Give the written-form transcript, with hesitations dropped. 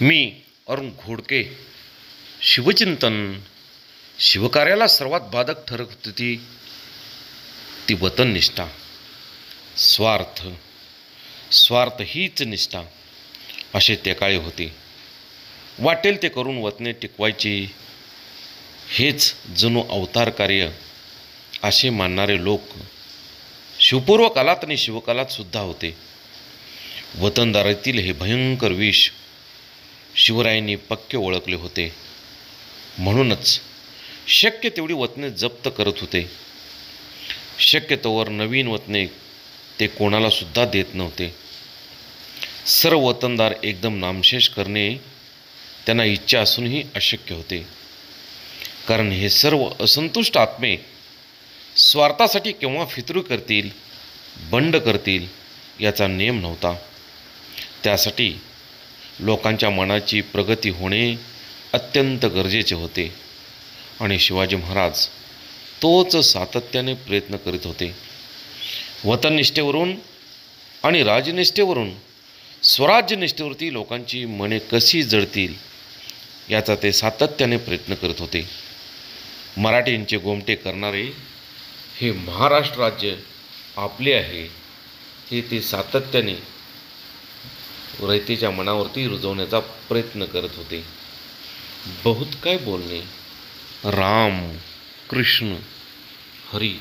मी अरुण घोडके. शिवचिंतन. शिवकार्याला सर्वात बाधक ठरत होती ती वतननिष्ठा. स्वार्थ हीच निष्ठा असे त्या काळी होते. वाटेल ते करून वतने टिकवायची हेच जणू अवतार कार्य असे मानणारे लोक शिवपूर्व काळात आणि शिवकालात सुद्धा होते. वतनदारीतील हे भयंकर विष शिवरायांनी पक्के ओळखले होते. म्हणूनच शक्य तेवढी वतने जप्त करत होते. शक्य तोवर नवीन वतने ते कोणाला सुद्धा देत नव्हते. सर्व वतनदार एकदम नामशेष करणे त्यांना इच्छा असूनही अशक्य होते. कारण हे सर्व असंतुष्ट आत्मे स्वार्थासाठी केव्हा फितरू करतील, बंड करतील याचा नेम नव्हता. त्यासाठी लोकांच्या मनाची प्रगती होणे अत्यंत गरजेचे होते आणि शिवाजी महाराज तोच सातत्याने प्रयत्न करीत होते. वतननिष्ठेवरून आणि राजनिष्ठेवरून स्वराज्यनिष्ठेवरती लोकांची मने कशी जळतील याचा ते सातत्याने प्रयत्न करत होते. मराठींचे गोमटे करणारे हे महाराष्ट्र राज्य आपले आहे हे ते सातत्याने रयतेच्या मनावरती रुजवण्याचा प्रयत्न करत होते. बहुत काय बोलणे. राम, कृष्ण, हरी